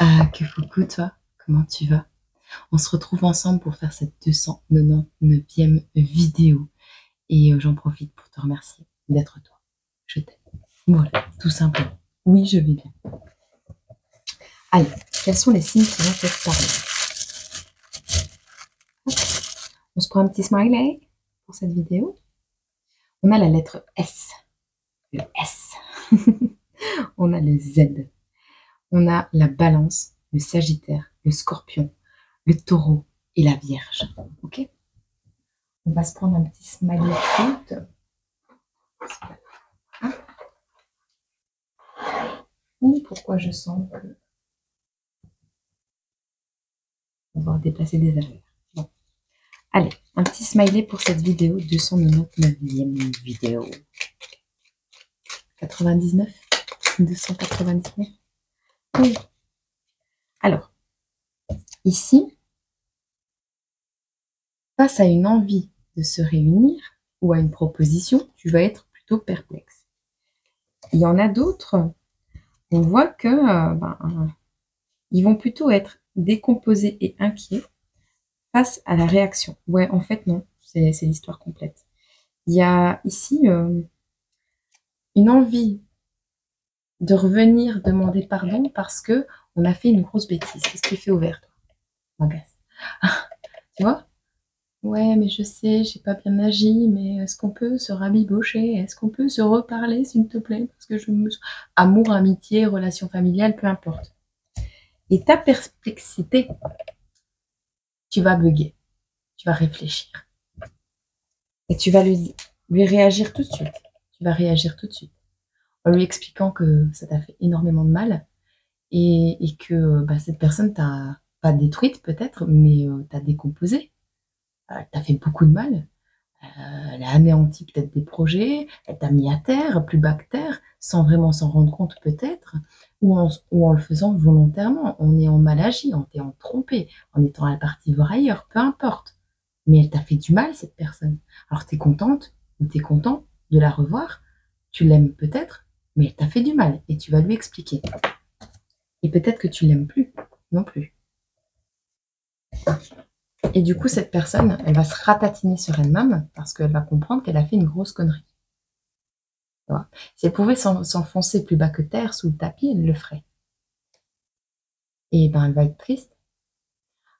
Ah, que coucou toi, comment tu vas? On se retrouve ensemble pour faire cette 299e vidéo et j'en profite pour te remercier d'être toi. Je t'aime. Voilà, tout simplement. Oui, je vais bien. Allez, quels sont les signes qui vont te parler? On se prend un petit smiley pour cette vidéo. On a la lettre S, le S. On a le Z. On a la balance, le sagittaire, le scorpion, le taureau et la vierge. Ok? On va se prendre un petit smiley fruit. Ou pourquoi je sens que on va déplacer des affaires. Bon. Allez, un petit smiley pour cette vidéo, 299e vidéo. 99 299. Oui. Alors, ici, face à une envie de se réunir ou à une proposition, tu vas être plutôt perplexe. Il y en a d'autres, on voit que ils vont plutôt être décomposés et inquiets face à la réaction. Ouais, en fait, non, c'est l'histoire complète. Il y a ici une envie de revenir demander pardon parce que on a fait une grosse bêtise. Qu'est-ce que tu fais ouvert, toi? M'agace. Tu vois? Ouais, mais je sais, j'ai pas bien agi, mais est-ce qu'on peut se rabibocher? Est-ce qu'on peut se reparler, s'il te plaît? Parce que je me... Amour, amitié, relation familiale, peu importe. Et ta perplexité, tu vas bugger, tu vas réfléchir. Et tu vas lui réagir tout de suite. Tu vas réagir tout de suite. En lui expliquant que ça t'a fait énormément de mal et que cette personne t'a pas détruite peut-être, mais t'a décomposée. Elle t'a fait beaucoup de mal. Elle a anéanti peut-être des projets, elle t'a mis à terre, plus bas que terre, sans vraiment s'en rendre compte peut-être, ou en le faisant volontairement, en ayant mal agi, en t'ayant trompé, en étant à la partie ailleurs, peu importe. Mais elle t'a fait du mal, cette personne. Alors t'es contente ou t'es content de la revoir, tu l'aimes peut-être, mais elle t'a fait du mal et tu vas lui expliquer. Et peut-être que tu l'aimes plus non plus. Et du coup, cette personne, elle va se ratatiner sur elle-même parce qu'elle va comprendre qu'elle a fait une grosse connerie. Voilà. Si elle pouvait s'enfoncer plus bas que terre, sous le tapis, elle le ferait. Et ben, elle va être triste.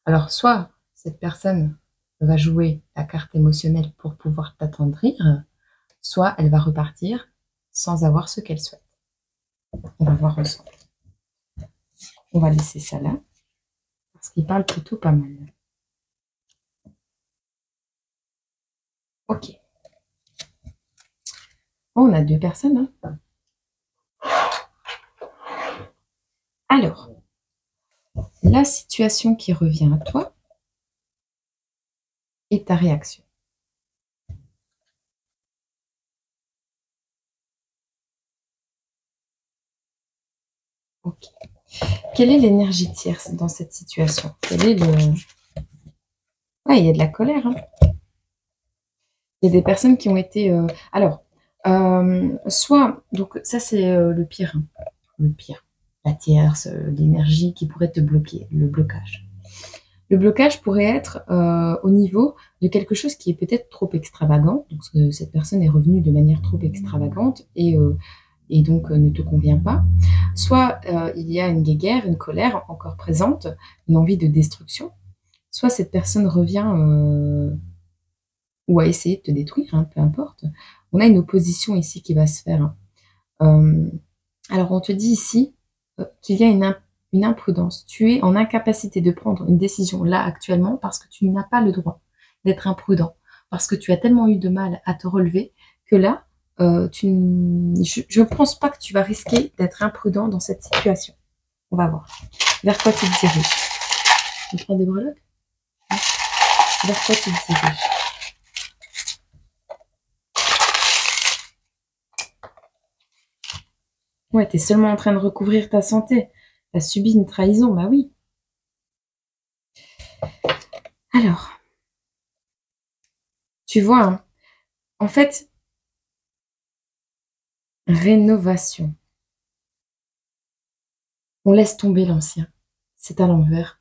Alors, soit cette personne va jouer la carte émotionnelle pour pouvoir t'attendrir, soit elle va repartir sans avoir ce qu'elle souhaite. On va voir ensemble. On va laisser ça là, parce qu'il parle plutôt pas mal. Ok. Oh, on a deux personnes. Hein. Alors, la situation qui revient à toi et ta réaction. Ok. Quelle est l'énergie tierce dans cette situation? Quel est le... Ouais, il y a de la colère. Hein. Il y a des personnes qui ont été... Alors, soit... Donc ça, c'est le pire. Hein. Le pire. La tierce, l'énergie qui pourrait te bloquer, le blocage. Le blocage pourrait être au niveau de quelque chose qui est peut-être trop extravagant. Donc, cette personne est revenue de manière trop extravagante et donc ne te convient pas. Soit il y a une guéguerre, une colère encore présente, une envie de destruction. Soit cette personne revient ou a essayé de te détruire, hein, peu importe. On a une opposition ici qui va se faire. Alors on te dit ici qu'il y a une imprudence. Tu es en incapacité de prendre une décision là actuellement parce que tu n'as pas le droit d'être imprudent, parce que tu as tellement eu de mal à te relever que là, je ne pense pas que tu vas risquer d'être imprudent dans cette situation. On va voir. Vers quoi tu te diriges? Tu prends des breloques? Vers quoi tu te diriges? Ouais, t'es seulement en train de recouvrir ta santé. T'as subi une trahison, bah oui. Alors, tu vois, hein, en fait, rénovation. On laisse tomber l'ancien. c'est à l'envers.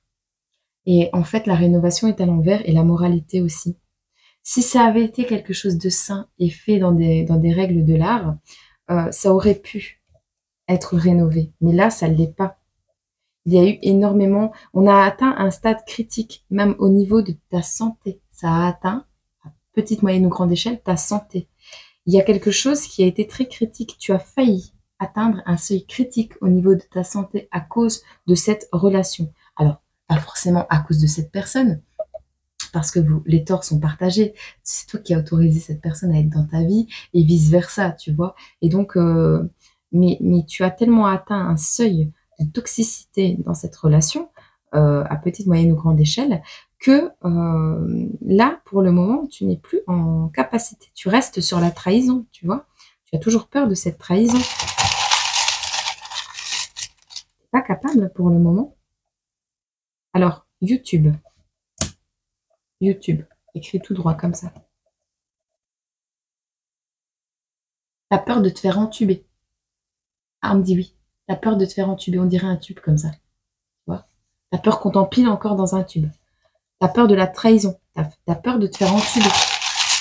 Et en fait, la rénovation est à l'envers et la moralité aussi. Si ça avait été quelque chose de sain et fait dans des règles de l'art, ça aurait pu être rénové. Mais là, ça ne l'est pas. Il y a eu énormément... On a atteint un stade critique, même au niveau de ta santé. Ça a atteint, à petite, moyenne ou grande échelle, ta santé. Il y a quelque chose qui a été très critique. Tu as failli atteindre un seuil critique au niveau de ta santé à cause de cette relation. Alors, pas forcément à cause de cette personne, parce que les torts sont partagés. C'est toi qui as autorisé cette personne à être dans ta vie et vice-versa, tu vois. Et donc, mais tu as tellement atteint un seuil de toxicité dans cette relation, à petite, moyenne ou grande échelle, que là, pour le moment, tu n'es plus en capacité. Tu restes sur la trahison, tu vois. Tu as toujours peur de cette trahison. Tu n'es pas capable pour le moment. Alors, YouTube, écris tout droit comme ça. T'as peur de te faire entuber. Ah, on me dit oui. T'as peur de te faire entuber, on dirait un tube comme ça. Tu vois. T'as peur qu'on t'empile encore dans un tube. T'as peur de la trahison. T'as peur de te faire entuber.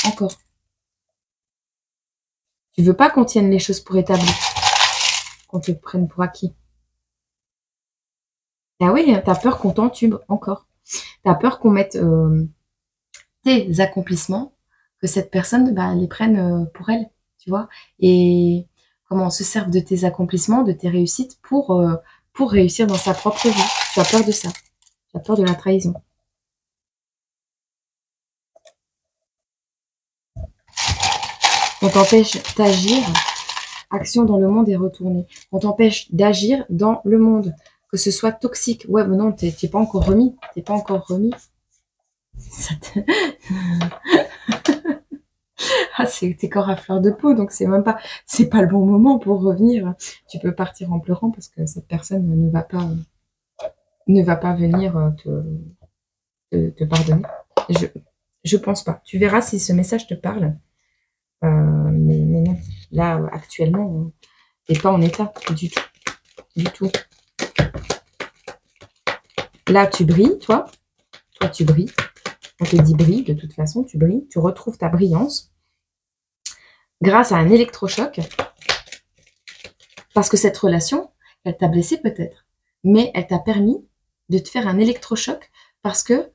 Encore. Tu veux pas qu'on tienne les choses pour établies. Qu'on te prenne pour acquis. Ah oui, t'as peur qu'on t'entube. Encore. T'as peur qu'on mette tes accomplissements, que cette personne les prenne pour elle. Tu vois. Et comment on se serve de tes accomplissements, de tes réussites pour réussir dans sa propre vie. Tu as peur de ça. Tu as peur de la trahison. On t'empêche d'agir, action dans le monde est retournée. On t'empêche d'agir dans le monde, que ce soit toxique. Ouais, mais non, t'es pas encore remis. T'es pas encore remis. Ça te... ah, t'es corps à fleur de peau, donc c'est pas le bon moment pour revenir. Tu peux partir en pleurant parce que cette personne ne va pas venir te pardonner. Je pense pas. Tu verras si ce message te parle. Mais non, là, actuellement, t'es pas en état du tout. Du tout. Là, tu brilles, toi. Toi, tu brilles. On te dit brille, de toute façon, tu brilles. Tu retrouves ta brillance grâce à un électrochoc. Parce que cette relation, elle t'a blessé peut-être. Mais elle t'a permis de te faire un électrochoc parce que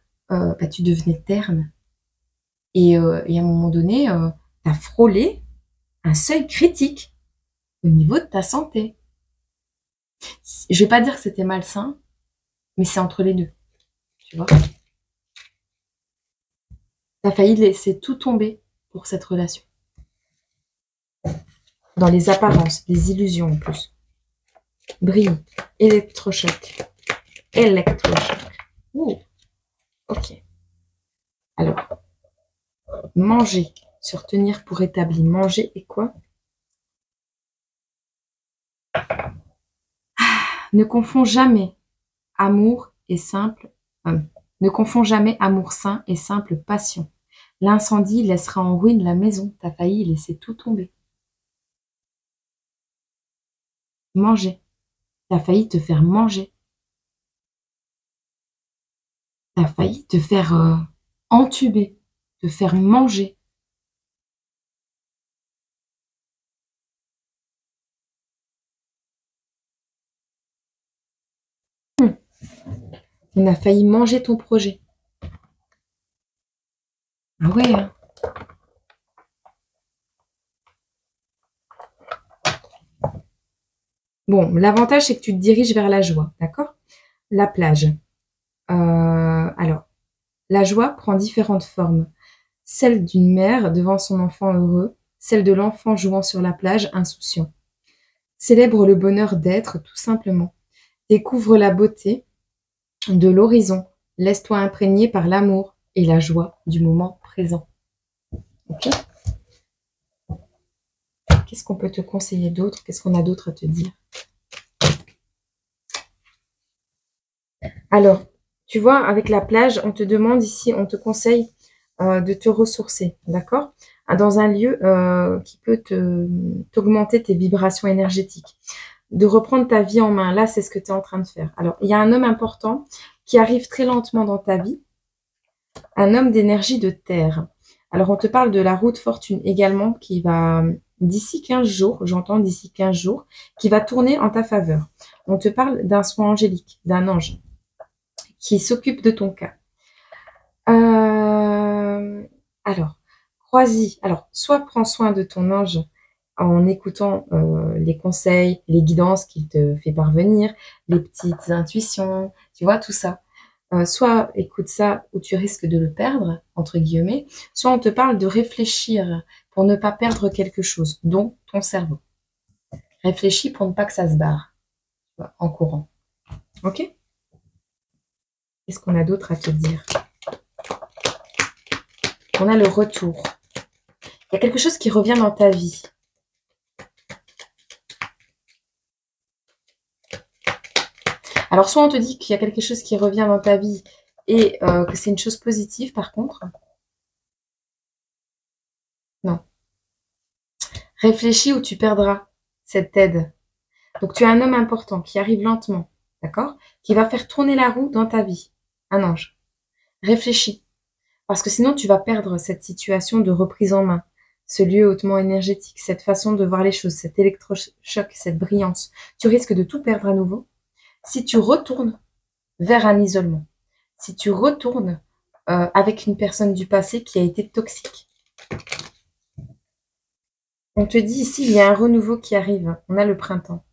tu devenais terne. Et à un moment donné, tu as frôlé un seuil critique au niveau de ta santé. Je vais pas dire que c'était malsain, mais c'est entre les deux. Tu vois ? Tu as failli laisser tout tomber pour cette relation. Dans les apparences, les illusions en plus. Brille, électrochoc. Électrochoc. Ouh. Ok. Alors, manger, se retenir pour établir. Manger et quoi ? Ne confonds jamais amour et simple. Ne confonds jamais amour sain et simple passion. L'incendie laissera en ruine la maison. T'as failli laisser tout tomber. Manger. T'as failli te faire manger. T'as failli te faire entuber, te faire manger. On a failli manger ton projet. Ah ouais, hein. Bon, l'avantage, c'est que tu te diriges vers la joie, d'accord ? La plage. Alors, la joie prend différentes formes. Celle d'une mère devant son enfant heureux, celle de l'enfant jouant sur la plage insouciant. Célèbre le bonheur d'être, tout simplement. Découvre la beauté de l'horizon. Laisse-toi imprégner par l'amour et la joie du moment présent. Ok ? Qu'est-ce qu'on peut te conseiller d'autre ? Qu'est-ce qu'on a d'autre à te dire ? Alors, tu vois, avec la plage, on te demande ici, on te conseille de te ressourcer, d'accord ? Dans un lieu qui peut t'augmenter tes vibrations énergétiques. de reprendre ta vie en main. Là, c'est ce que tu es en train de faire. Alors, il y a un homme important qui arrive très lentement dans ta vie, un homme d'énergie de terre. Alors, on te parle de la roue de fortune également qui va, d'ici 15 jours, j'entends d'ici 15 jours, qui va tourner en ta faveur. On te parle d'un soin angélique, d'un ange qui s'occupe de ton cas. Alors, crois-y. Alors, soit prends soin de ton ange en écoutant les conseils, les guidances qu'il te fait parvenir, les petites intuitions, tu vois, tout ça. Soit écoute ça ou tu risques de le perdre, entre guillemets, soit on te parle de réfléchir pour ne pas perdre quelque chose, dont ton cerveau. Réfléchis pour ne pas que ça se barre en courant. Ok? Qu'est-ce qu'on a d'autre à te dire? On a le retour. Il y a quelque chose qui revient dans ta vie. Alors, soit on te dit qu'il y a quelque chose qui revient dans ta vie et que c'est une chose positive, par contre. Non. Réfléchis ou tu perdras cette aide. Donc, tu as un homme important qui arrive lentement, d'accord? Qui va faire tourner la roue dans ta vie. Un ange. Réfléchis. Parce que sinon, tu vas perdre cette situation de reprise en main. Ce lieu hautement énergétique, cette façon de voir les choses, cet électrochoc, cette brillance. Tu risques de tout perdre à nouveau si tu retournes vers un isolement. Si tu retournes avec une personne du passé qui a été toxique. On te dit ici, il y a un renouveau qui arrive. On a le printemps.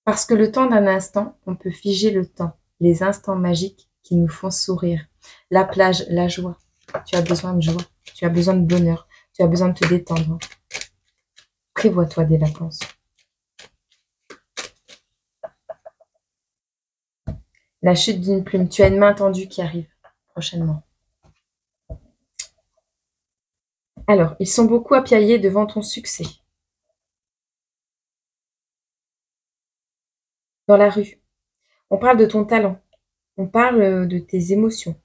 Parce que le temps d'un instant, on peut figer le temps. Les instants magiques qui nous font sourire. La plage, la joie. Tu as besoin de joie. Tu as besoin de bonheur. Tu as besoin de te détendre. Prévois-toi des vacances. La chute d'une plume. Tu as une main tendue qui arrive prochainement. Alors, ils sont beaucoup appiaillés devant ton succès. Dans la rue. On parle de ton talent. On parle de tes émotions.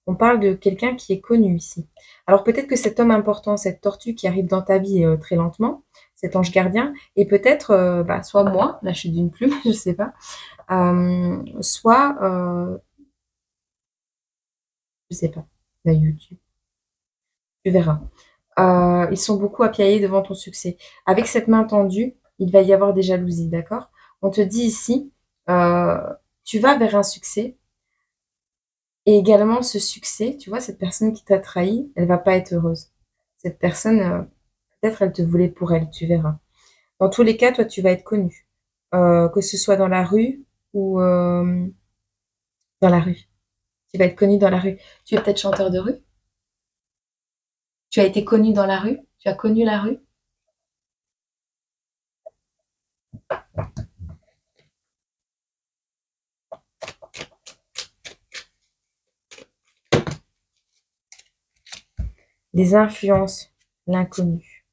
On parle de quelqu'un qui est connu ici. Alors peut-être que cet homme important, cette tortue qui arrive dans ta vie très lentement, cet ange gardien, et peut-être soit moi, la chute d'une plume, je sais pas, soit, je sais pas, la YouTube, tu verras. Ils sont beaucoup appiaillés devant ton succès. Avec cette main tendue, il va y avoir des jalousies, d'accord? On te dit ici, euh, tu vas vers un succès, et également ce succès, tu vois, cette personne qui t'a trahi, elle va pas être heureuse. Cette personne, peut-être elle te voulait pour elle, tu verras. Dans tous les cas, toi, tu vas être connu. Que ce soit dans la rue ou dans la rue. Tu vas être connu dans la rue. Tu es peut-être chanteur de rue. Tu as été connu dans la rue. Tu as connu la rue. Les influences, l'inconnu.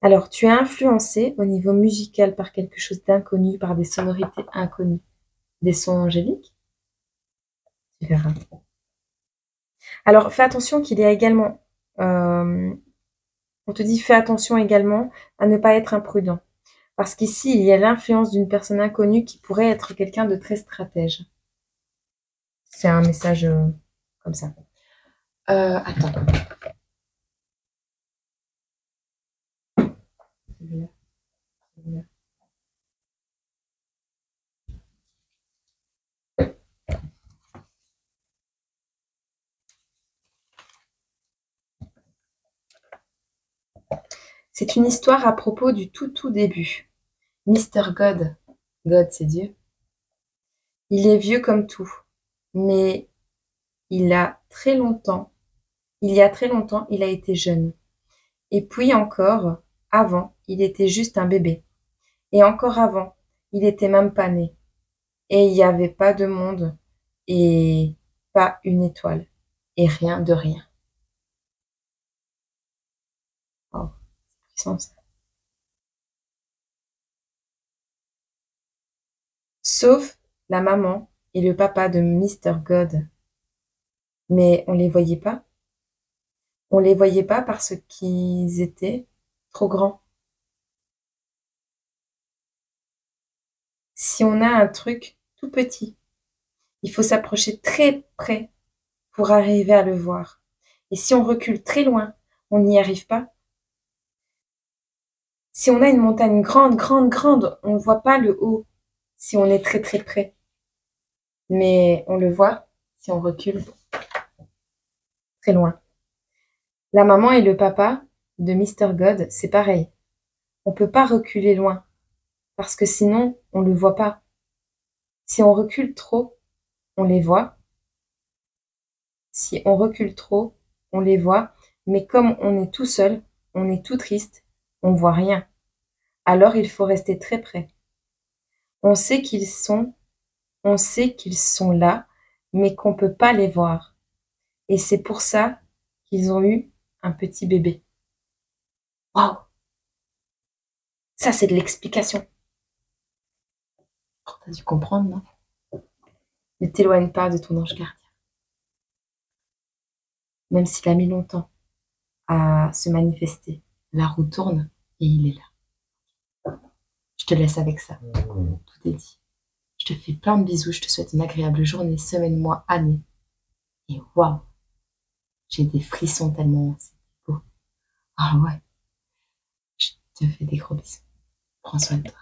Alors, tu es influencé au niveau musical par quelque chose d'inconnu, par des sonorités inconnues. Des sons angéliques. Tu verras. Alors, fais attention qu'il y a également, on te dit fais attention également à ne pas être imprudent. Parce qu'ici, il y a l'influence d'une personne inconnue qui pourrait être quelqu'un de très stratège. C'est un message comme ça. Attends. C'est une histoire à propos du tout début. Mister God, God c'est Dieu, il est vieux comme tout, mais il y a très longtemps, il a été jeune. Et puis encore, avant, il était juste un bébé. Et encore avant, il était même pas né. Et il n'y avait pas de monde et pas une étoile. Et rien de rien. Oh, puissant ça. Sauf la maman et le papa de Mr. God. Mais on les voyait pas. On les voyait pas parce qu'ils étaient trop grands. Si on a un truc tout petit, il faut s'approcher très près pour arriver à le voir. Et si on recule très loin, on n'y arrive pas. Si on a une montagne grande, grande, grande, on ne voit pas le haut si on est très très près. Mais on le voit si on recule très loin. La maman et le papa de Mr. God, c'est pareil. On peut pas reculer loin parce que sinon on le voit pas. Si on recule trop, on les voit. Si on recule trop, on les voit. Mais comme on est tout seul, on est tout triste, on voit rien. Alors il faut rester très près. On sait qu'ils sont là, mais qu'on peut pas les voir. Et c'est pour ça qu'ils ont eu un petit bébé. Waouh! Ça, c'est de l'explication. Oh, t'as dû comprendre, non? Ne t'éloigne pas de ton ange gardien. Même s'il a mis longtemps à se manifester, la roue tourne et il est là. Je te laisse avec ça. Tout est dit. Je te fais plein de bisous. Je te souhaite une agréable journée, semaine, mois, année. Et waouh! J'ai des frissons tellement c'est beau. Ah ouais. Je te fais des gros bisous. Prends soin de toi.